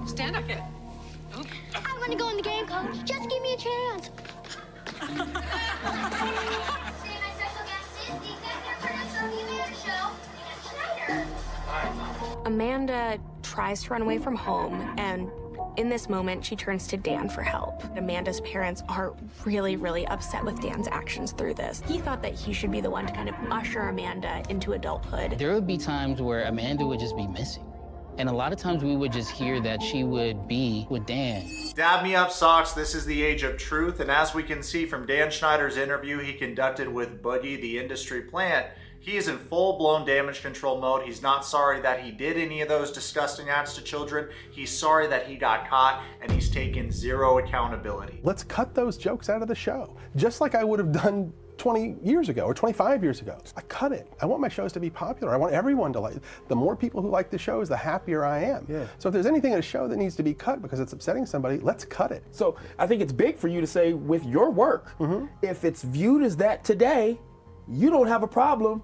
Stand up. Okay. I want to go in the game, Coach. Just give me a chance. Today, my special guest is the executive producer of the Cameo show, Dan Schneider. Amanda tries to run away from home, and in this moment, she turns to Dan for help. Amanda's parents are really, really upset with Dan's actions through this. He thought that he should be the one to kind of usher Amanda into adulthood. There would be times where Amanda would just be missing. And a lot of times we would just hear that she would be with Dan. Dab me up, socks. This is the age of truth. And as we can see from Dan Schneider's interview he conducted with Boogie, the industry plant, he is in full-blown damage control mode. He's not sorry that he did any of those disgusting acts to children. He's sorry that he got caught, and he's taken zero accountability. Let's cut those jokes out of the show, just like I would have done 20 years ago or 25 years ago. I cut it. I want my shows to be popular. I want everyone to like. The more people who like the shows, the happier I am. Yeah. So if there's anything in a show that needs to be cut because it's upsetting somebody, let's cut it. So I think it's big for you to say with your work, if it's viewed as that today, you don't have a problem.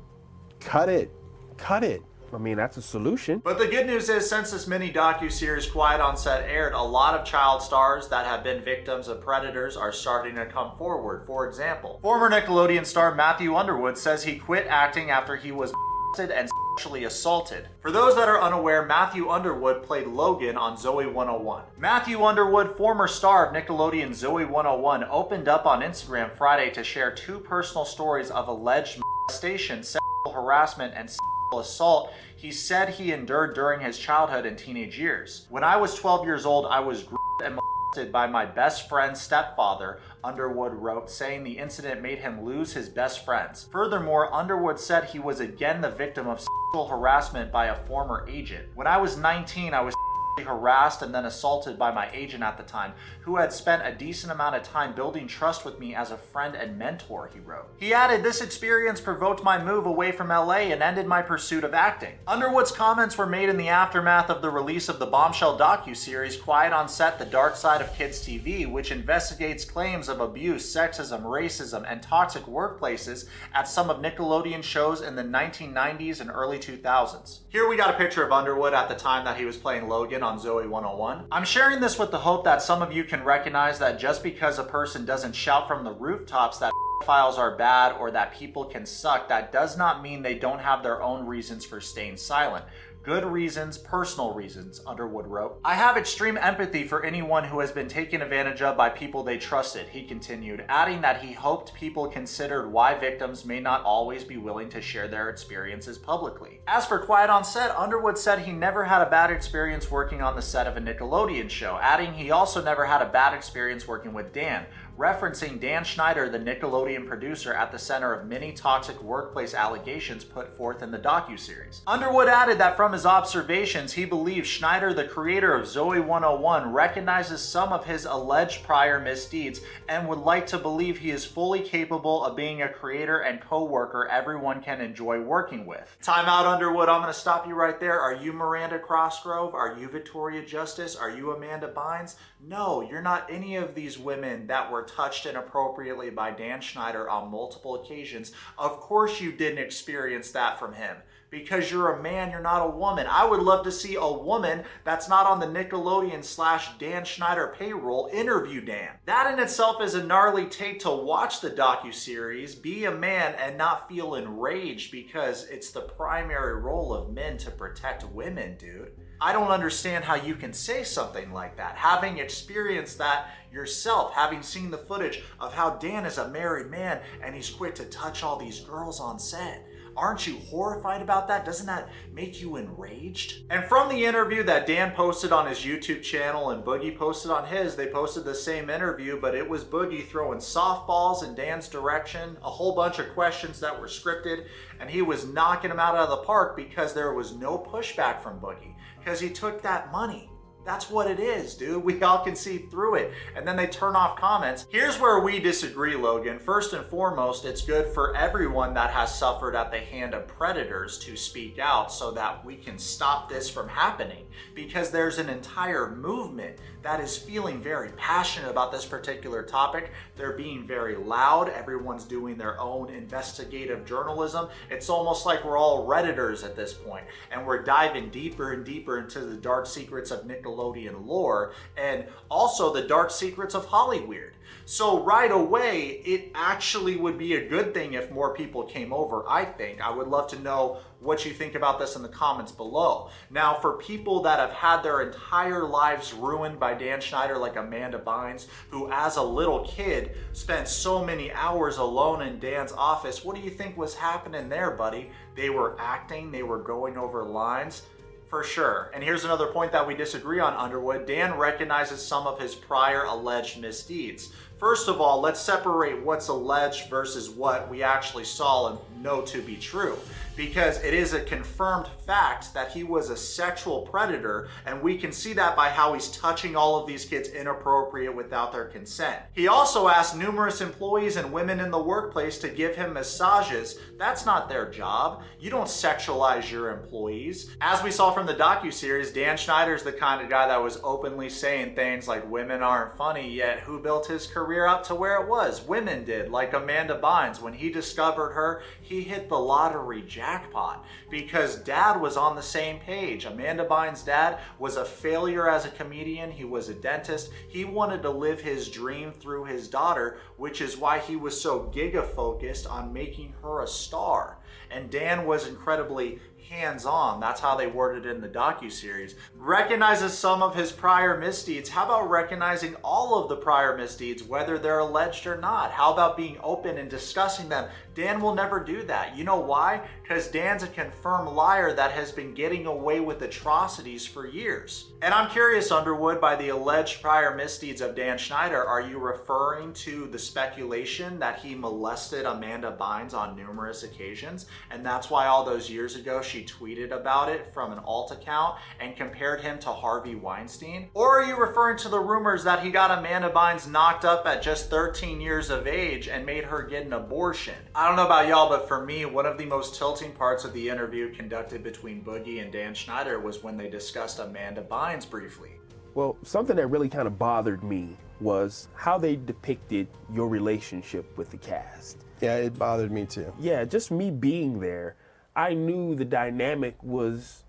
Cut it. Cut it. I mean, that's a solution. But the good news is, since this mini docuseries Quiet on Set aired, a lot of child stars that have been victims of predators are starting to come forward. For example, former Nickelodeon star Matthew Underwood says he quit acting after he was and sexually assaulted. For those that are unaware, Matthew Underwood played Logan on Zoey 101. Matthew Underwood, former star of Nickelodeon Zoey 101, opened up on Instagram Friday to share two personal stories of alleged molestation, sexual harassment, and sexual assault he said he endured during his childhood and teenage years. When I was 12 years old, I was groomed and molested by my best friend's stepfather, Underwood wrote, saying the incident made him lose his best friends. Furthermore, Underwood said he was again the victim of sexual harassment by a former agent. When I was 19, I was harassed and then assaulted by my agent at the time, who had spent a decent amount of time building trust with me as a friend and mentor, he wrote. He added, this experience provoked my move away from LA and ended my pursuit of acting. Underwood's comments were made in the aftermath of the release of the bombshell docuseries Quiet on Set, The Dark Side of Kids TV, which investigates claims of abuse, sexism, racism, and toxic workplaces at some of Nickelodeon shows in the 1990s and early 2000s. Here we got a picture of Underwood at the time that he was playing Logan on Zoey 101. I'm sharing this with the hope that some of you can recognize that just because a person doesn't shout from the rooftops that files are bad or that people can suck, that does not mean they don't have their own reasons for staying silent. Good reasons, personal reasons, Underwood wrote. I have extreme empathy for anyone who has been taken advantage of by people they trusted, he continued, adding that he hoped people considered why victims may not always be willing to share their experiences publicly. As for Quiet on Set, Underwood said he never had a bad experience working on the set of a Nickelodeon show, adding he also never had a bad experience working with Dan, referencing Dan Schneider, the Nickelodeon producer at the center of many toxic workplace allegations put forth in the docuseries. Underwood added that from his observations, he believes Schneider, the creator of Zoey 101, recognizes some of his alleged prior misdeeds and would like to believe he is fully capable of being a creator and co-worker everyone can enjoy working with. Time out, Underwood. I'm going to stop you right there. Are you Miranda Crossgrove? Are you Victoria Justice? Are you Amanda Bynes? No, you're not any of these women that were touched inappropriately by Dan Schneider on multiple occasions. Of course you didn't experience that from him. Because you're a man, you're not a woman. I would love to see a woman that's not on the Nickelodeon / Dan Schneider payroll interview Dan. That in itself is a gnarly take to watch the docuseries, be a man and not feel enraged because it's the primary role of men to protect women, dude. I don't understand how you can say something like that, having experienced that yourself, having seen the footage of how Dan is a married man and he's quick to touch all these girls on set. Aren't you horrified about that? Doesn't that make you enraged? And from the interview that Dan posted on his YouTube channel and Boogie posted on his, they posted the same interview, but it was Boogie throwing softballs in Dan's direction, a whole bunch of questions that were scripted, and he was knocking them out of the park because there was no pushback from Boogie, because he took that money. That's what it is, dude. We all can see through it. And then they turn off comments. Here's where we disagree, Logan. First and foremost, it's good for everyone that has suffered at the hand of predators to speak out so that we can stop this from happening. Because there's an entire movement that is feeling very passionate about this particular topic. They're being very loud. Everyone's doing their own investigative journalism. It's almost like we're all Redditors at this point, and we're diving deeper and deeper into the dark secrets of Nickelodeon Nickelodeon lore, and also the dark secrets of Hollyweird. So right away, it actually would be a good thing if more people came over, I think. I would love to know what you think about this in the comments below. Now, for people that have had their entire lives ruined by Dan Schneider, like Amanda Bynes, who as a little kid spent so many hours alone in Dan's office, what do you think was happening there, buddy? They were acting, they were going over lines. For sure. And here's another point that we disagree on, Underwood. Dan recognizes some of his prior alleged misdeeds. First of all, let's separate what's alleged versus what we actually saw and know to be true. Because it is a confirmed fact that he was a sexual predator, and we can see that by how he's touching all of these kids inappropriate without their consent. He also asked numerous employees and women in the workplace to give him massages. That's not their job. You don't sexualize your employees. As we saw from the docuseries, Dan Schneider's the kind of guy that was openly saying things like women aren't funny, yet who built his career up to where it was? Women did, like Amanda Bynes. When he discovered her, he hit the lottery jackpot because dad was on the same page. Amanda Bynes' dad was a failure as a comedian. He was a dentist. He wanted to live his dream through his daughter, which is why he was so giga-focused on making her a star. And Dan was incredibly hands-on. That's how they worded it in the docuseries. Recognizes some of his prior misdeeds. How about recognizing all of the prior misdeeds, whether they're alleged or not? How about being open and discussing them? Dan will never do that. You know why? Because Dan's a confirmed liar that has been getting away with atrocities for years. And I'm curious, Underwood, by the alleged prior misdeeds of Dan Schneider, are you referring to the speculation that he molested Amanda Bynes on numerous occasions, and that's why all those years ago she tweeted about it from an alt account and compared him to Harvey Weinstein? Or are you referring to the rumors that he got Amanda Bynes knocked up at just 13 years of age and made her get an abortion? I don't know about y'all, but for me, one of the most tilting parts of the interview conducted between Boogie and Dan Schneider was when they discussed Amanda Bynes briefly. Well, something that really kind of bothered me was how they depicted your relationship with the cast. Yeah, it bothered me too. Yeah, just me being there, I knew the dynamic was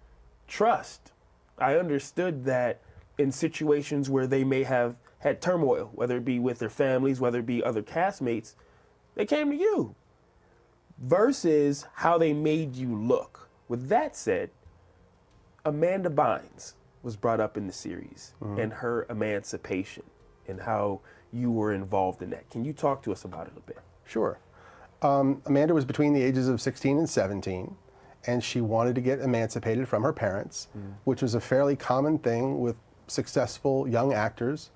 trust. I understood that in situations where they may have had turmoil, whether it be with their families, whether it be other castmates, they came to you. Versus how they made you look. With that said, Amanda Bynes was brought up in the series and her emancipation and how you were involved in that. Can you talk to us about it a bit? Sure. Amanda was between the ages of 16 and 17, and she wanted to get emancipated from her parents, which was a fairly common thing with successful young actors,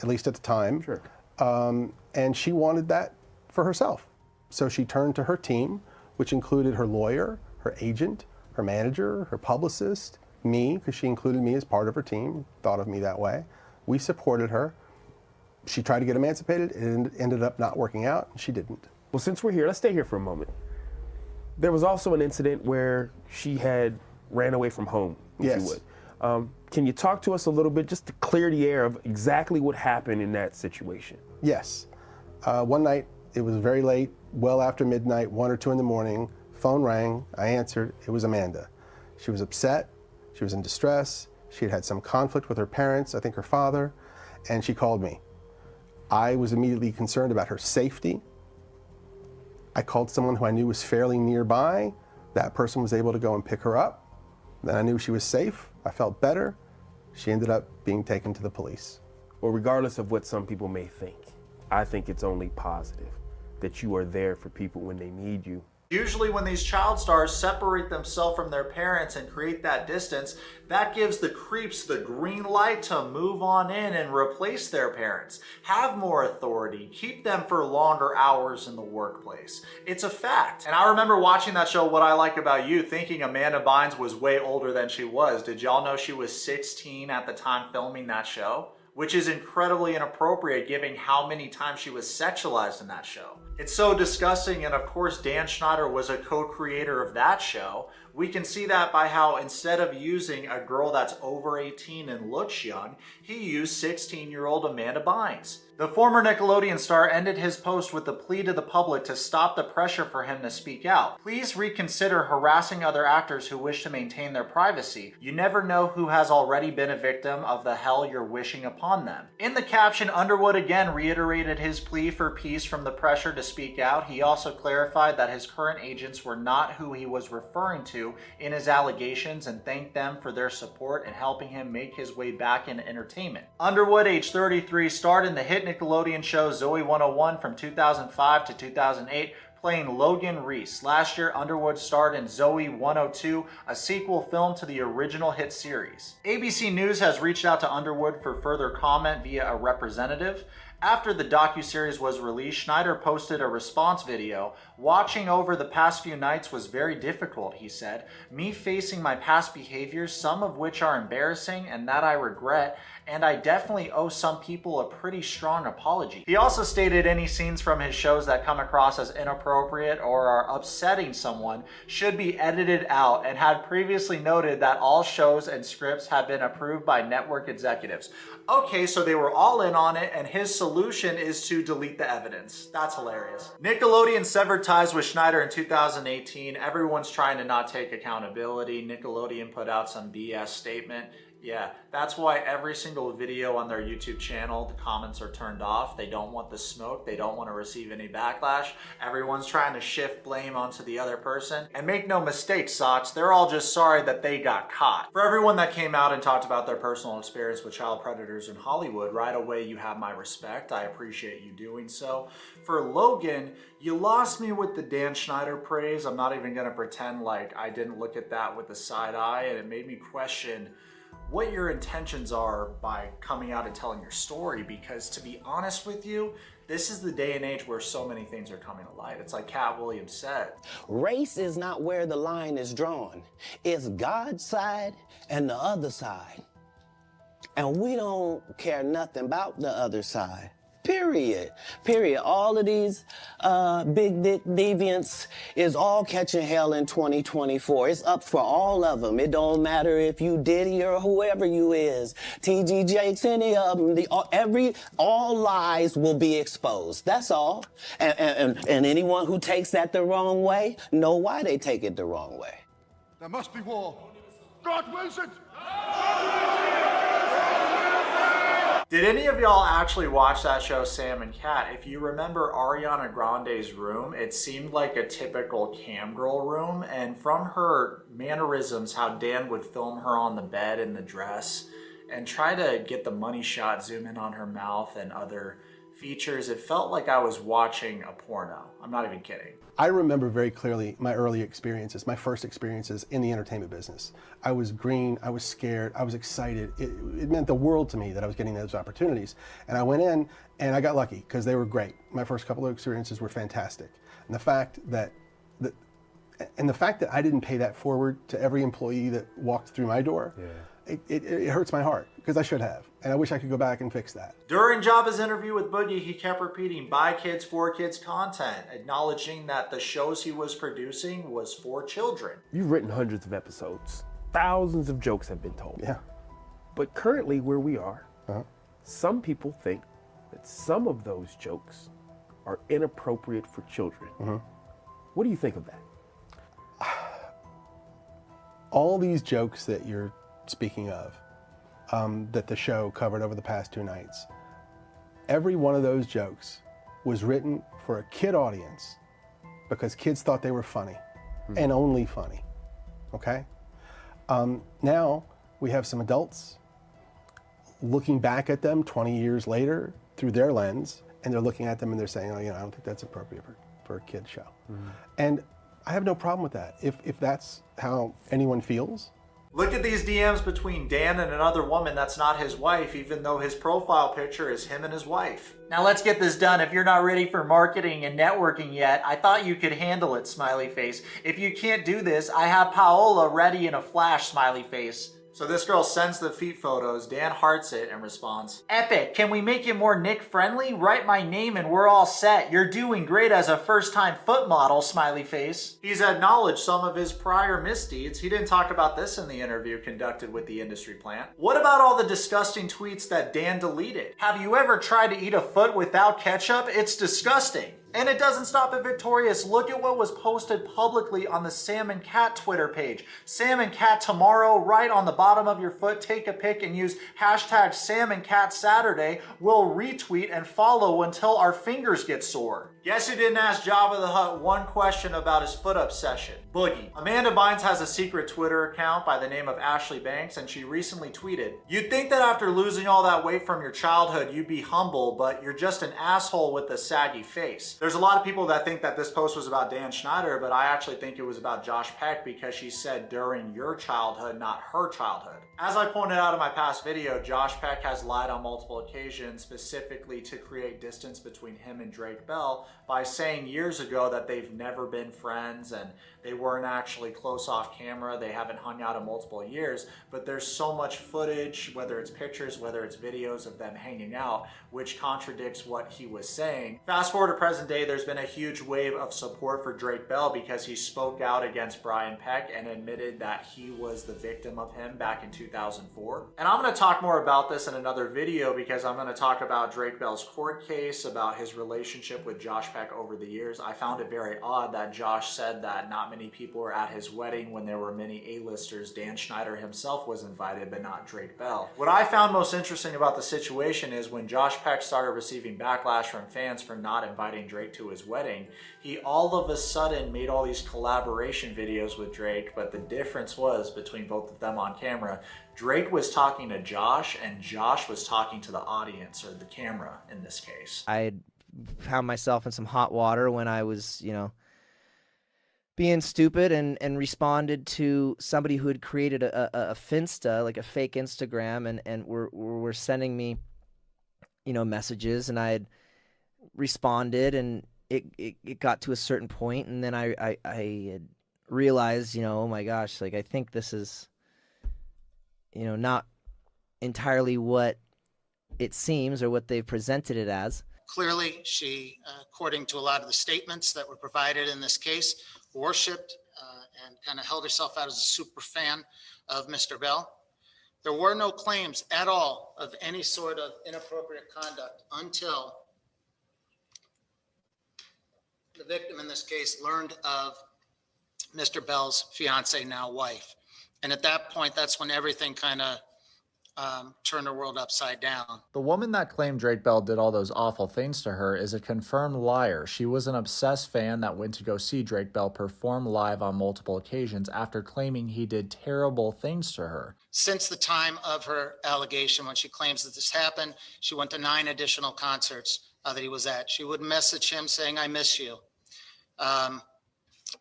at least at the time. Sure. And she wanted that for herself. So she turned to her team, which included her lawyer, her agent, her manager, her publicist, me, because she included me as part of her team, thought of me that way. We supported her. She tried to get emancipated. It ended up not working out. She didn't. Well, since we're here, let's stay here for a moment. There was also an incident where she had ran away from home, if you would. Can you talk to us a little bit just to clear the air of exactly what happened in that situation? Yes. One night, it was very late, well after midnight, 1 or 2 in the morning. Phone rang. I answered. It was Amanda. She was upset. She was in distress. She had had some conflict with her parents, I think her father, and she called me. I was immediately concerned about her safety. I called someone who I knew was fairly nearby. That person was able to go and pick her up. Then I knew she was safe. I felt better. She ended up being taken to the police. Well, regardless of what some people may think, I think it's only positive that you are there for people when they need you. Usually when these child stars separate themselves from their parents and create that distance, that gives the creeps the green light to move on in and replace their parents. Have more authority. Keep them for longer hours in the workplace. It's a fact. And I remember watching that show, What I Like About You, thinking Amanda Bynes was way older than she was. Did y'all know she was 16 at the time filming that show? Which is incredibly inappropriate given how many times she was sexualized in that show. It's so disgusting, and of course Dan Schneider was a co-creator of that show, We can see that by how instead of using a girl that's over 18 and looks young, he used 16-year-old Amanda Bynes. The former Nickelodeon star ended his post with a plea to the public to stop the pressure for him to speak out. Please reconsider harassing other actors who wish to maintain their privacy. You never know who has already been a victim of the hell you're wishing upon them. In the caption, Underwood again reiterated his plea for peace from the pressure to speak out. He also clarified that his current agents were not who he was referring to in his allegations and thanked them for their support in helping him make his way back into entertainment. Underwood, age 33, starred in the hit Nickelodeon show Zoey 101 from 2005 to 2008, playing Logan Reese. Last year, Underwood starred in Zoey 102, a sequel film to the original hit series. ABC News has reached out to Underwood for further comment via a representative. After the docuseries was released, Schneider posted a response video. Watching over the past few nights was very difficult, he said. Me facing my past behaviors, some of which are embarrassing and that I regret, and I definitely owe some people a pretty strong apology. He also stated any scenes from his shows that come across as inappropriate or are upsetting someone should be edited out, and had previously noted that all shows and scripts have been approved by network executives. Okay, so they were all in on it, and his solution is to delete the evidence. That's hilarious. Nickelodeon severed ties with Schneider in 2018. Everyone's trying to not take accountability. Nickelodeon put out some BS statement. Yeah, that's why every single video on their YouTube channel, the comments are turned off. They don't want the smoke. They don't want to receive any backlash. Everyone's trying to shift blame onto the other person. And make no mistake, Sox, they're all just sorry that they got caught. For everyone that came out and talked about their personal experience with child predators in Hollywood, right away you have my respect. I appreciate you doing so. For Logan, you lost me with the Dan Schneider praise. I'm not even gonna pretend like I didn't look at that with a side eye, and it made me question what your intentions are by coming out and telling your story, because to be honest with you, this is the day and age where so many things are coming to light. It's like Cat Williams said. Race is not where the line is drawn. It's God's side and the other side. And we don't care nothing about the other side. Period. Period. All of these big dick deviants is all catching hell in 2024. It's up for all of them. It don't matter if you Diddy or whoever you is. TG Jakes, any of them. All lies will be exposed. That's all. And anyone who takes that the wrong way, know why they take it the wrong way. There must be war. God wills it. Did any of y'all actually watch that show, Sam and Cat? If you remember Ariana Grande's room, it seemed like a typical cam girl room, and from her mannerisms, how Dan would film her on the bed in the dress and try to get the money shot, zoom in on her mouth and other features, it felt like I was watching a porno. I'm not even kidding. I remember very clearly my early experiences, my first experiences in the entertainment business. I was green, I was scared, I was excited. It meant the world to me that I was getting those opportunities. And I went in and I got lucky because they were great. My first couple of experiences were fantastic. And the fact that I didn't pay that forward to every employee that walked through my door, it hurts my heart because I should have. And I wish I could go back and fix that. During Jabba's interview with Boogie, he kept repeating by kids, for kids content, acknowledging that the shows he was producing was for children. You've written hundreds of episodes. Thousands of jokes have been told. Yeah. But currently where we are, some people think that some of those jokes are inappropriate for children. What do you think of that? All these jokes that you're speaking of, that the show covered over the past 2 nights, every one of those jokes was written for a kid audience because kids thought they were funny and only funny, okay? Now we have some adults looking back at them 20 years later through their lens, and they're looking at them and they're saying, oh, you know, I don't think that's appropriate for a kid show. And I have no problem with that. If that's how anyone feels. Look at these DMs between Dan and another woman that's not his wife, even though his profile picture is him and his wife. Now let's get this done. If you're not ready for marketing and networking yet, I thought you could handle it, smiley face. If you can't do this, I have Paola ready in a flash, smiley face. So this girl sends the feet photos, Dan hearts it and responds, "Epic, can we make it more Nick friendly? Write my name and we're all set. You're doing great as a first-time foot model, smiley face." He's acknowledged some of his prior misdeeds. He didn't talk about this in the interview conducted with the industry plant. What about all the disgusting tweets that Dan deleted? Have you ever tried to eat a foot without ketchup? It's disgusting. And it doesn't stop at Victorious. Look at what was posted publicly on the Sam and Cat Twitter page. Sam and Cat tomorrow, right on the bottom of your foot, take a pic and use hashtag Sam and Cat Saturday. We'll retweet and follow until our fingers get sore. Guess who didn't ask Jabba the Hutt one question about his foot obsession? Boogie. Amanda Bynes has a secret Twitter account by the name of Ashley Banks, and she recently tweeted, "You'd think that after losing all that weight from your childhood, you'd be humble, but you're just an asshole with a saggy face." There's a lot of people that think that this post was about Dan Schneider, but I actually think it was about Josh Peck because she said during your childhood, not her childhood. As I pointed out in my past video, Josh Peck has lied on multiple occasions, specifically to create distance between him and Drake Bell by saying years ago that they've never been friends and they weren't actually close off camera. They haven't hung out in multiple years, but there's so much footage, whether it's pictures, whether it's videos of them hanging out, which contradicts what he was saying. Fast forward to present day, there's been a huge wave of support for Drake Bell because he spoke out against Brian Peck and admitted that he was the victim of him back in 2004. And I'm going to talk more about this in another video because I'm going to talk about Drake Bell's court case, about his relationship with Josh Peck over the years. I found it very odd that Josh said that not many people were at his wedding when there were many A-listers. Dan Schneider himself was invited, but not Drake Bell. What I found most interesting about the situation is when Josh Peck started receiving backlash from fans for not inviting Drake to his wedding, he all of a sudden made all these collaboration videos with Drake, but the difference was between both of them on camera, Drake was talking to Josh and Josh was talking to the audience, or the camera in this case. I had found myself in some hot water when I was, being stupid and responded to somebody who had created a Finsta, like a fake Instagram, and were sending me, messages, and I had responded, and it got to a certain point, and then I had realized, oh my gosh, like I think this is, not entirely what it seems or what they've presented it as. Clearly, she, according to a lot of the statements that were provided in this case, worshipped and kind of held herself out as a super fan of Mr. Bell. There were no claims at all of any sort of inappropriate conduct until the victim in this case learned of Mr. Bell's fiance, now wife. And at that point, that's when everything kind of turn her world upside down. The woman that claimed Drake Bell did all those awful things to her is a confirmed liar. She was an obsessed fan that went to go see Drake Bell perform live on multiple occasions after claiming he did terrible things to her. Since the time of her allegation, when she claims that this happened, she went to 9 additional concerts that he was at. She would message him saying, "I miss you."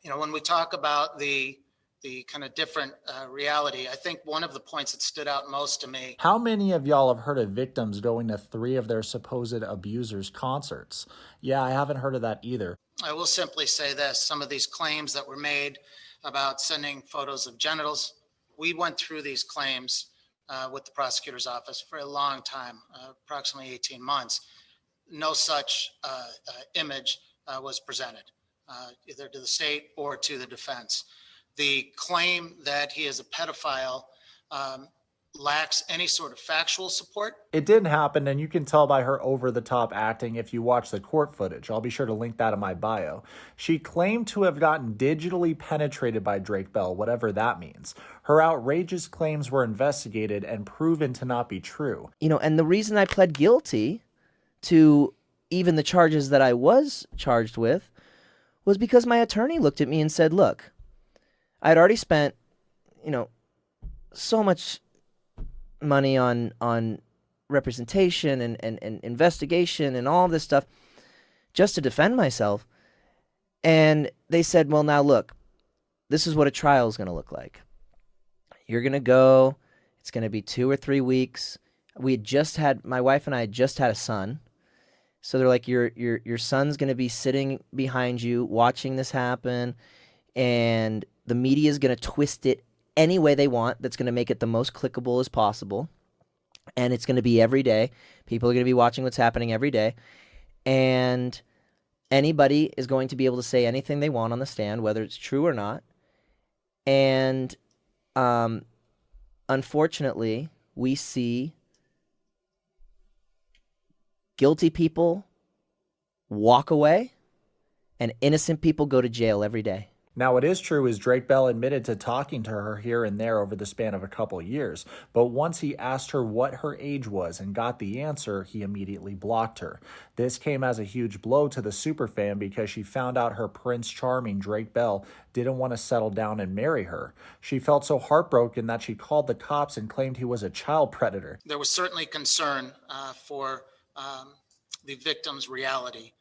When we talk about the kind of different reality, I think one of the points that stood out most to me. How many of y'all have heard of victims going to 3 of their supposed abusers' concerts? Yeah, I haven't heard of that either. I will simply say this, some of these claims that were made about sending photos of genitals, we went through these claims with the prosecutor's office for a long time, approximately 18 months. No such image was presented, either to the state or to the defense. The claim that he is a pedophile lacks any sort of factual support. It didn't happen, and you can tell by her over-the-top acting if you watch the court footage. I'll be sure to link that in my bio. She claimed to have gotten digitally penetrated by Drake Bell, whatever that means. Her outrageous claims were investigated and proven to not be true. And the reason I pled guilty to even the charges that I was charged with was because my attorney looked at me and said, look, I had already spent, so much money on representation and investigation and all this stuff just to defend myself. And they said, well, now look, this is what a trial is going to look like. You're going to go, it's going to be 2 or 3 weeks. My wife and I had just had a son. So they're like, your son's going to be sitting behind you watching this happen, and the media is going to twist it any way they want that's going to make it the most clickable as possible. And it's going to be every day. People are going to be watching what's happening every day. And anybody is going to be able to say anything they want on the stand, whether it's true or not. And unfortunately, we see guilty people walk away and innocent people go to jail every day. Now, what is true is Drake Bell admitted to talking to her here and there over the span of a couple years, but once he asked her what her age was and got the answer, he immediately blocked her. This came as a huge blow to the superfan because she found out her Prince Charming, Drake Bell, didn't want to settle down and marry her. She felt so heartbroken that she called the cops and claimed he was a child predator. There was certainly concern for the victim's reality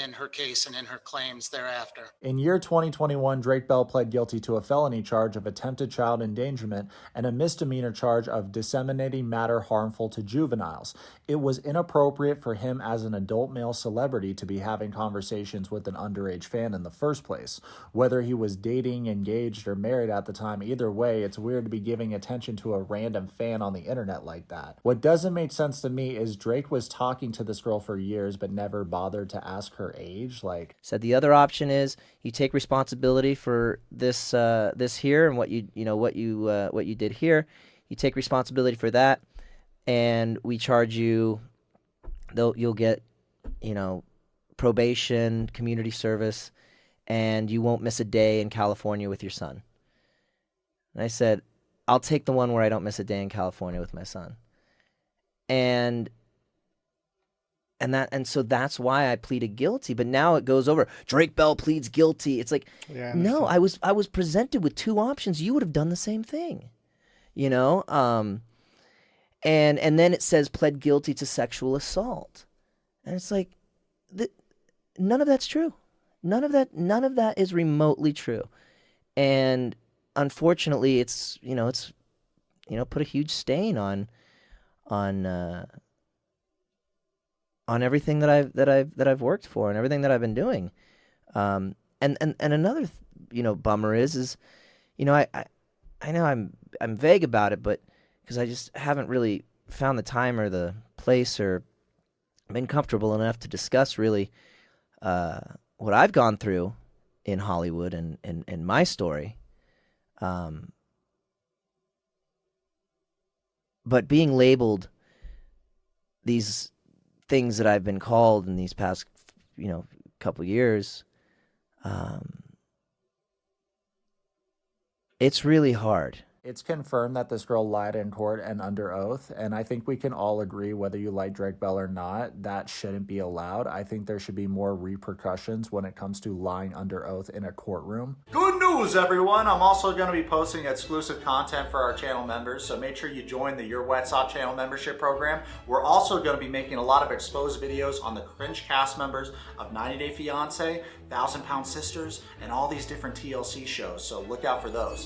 in her case and in her claims thereafter. In year 2021, Drake Bell pled guilty to a felony charge of attempted child endangerment and a misdemeanor charge of disseminating matter harmful to juveniles. It was inappropriate for him as an adult male celebrity to be having conversations with an underage fan in the first place. Whether he was dating, engaged, or married at the time, either way, it's weird to be giving attention to a random fan on the internet like that. What doesn't make sense to me is Drake was talking to this girl for years but never bothered to ask her age. Said the other option is you take responsibility for this this here and what you did here. You take responsibility for that, and we charge you. You'll get probation, community service, and you won't miss a day in California with your son. And I said, I'll take the one where I don't miss a day in California with my son. And so that's why I pleaded guilty. But now it goes over. Drake Bell pleads guilty. It's like, no, I was presented with two options. You would have done the same thing, And then it says pled guilty to sexual assault, and it's like, none of that's true. None of that is remotely true, and unfortunately, it's put a huge stain on everything that I've worked for and everything that I've been doing. And another bummer is I know I'm vague about it, but because I just haven't really found the time or the place or been comfortable enough to discuss really what I've gone through in Hollywood and my story. But being labeled these things that I've been called in these past, couple years, it's really hard. It's confirmed that this girl lied in court and under oath, and I think we can all agree, whether you like Drake Bell or not, that shouldn't be allowed. I think there should be more repercussions when it comes to lying under oath in a courtroom. Good news, everyone! I'm also going to be posting exclusive content for our channel members, so make sure you join the Yourwetsock channel membership program. We're also going to be making a lot of exposed videos on the cringe cast members of 90 Day Fiancé, 1,000 Pound Sisters, and all these different TLC shows, so look out for those.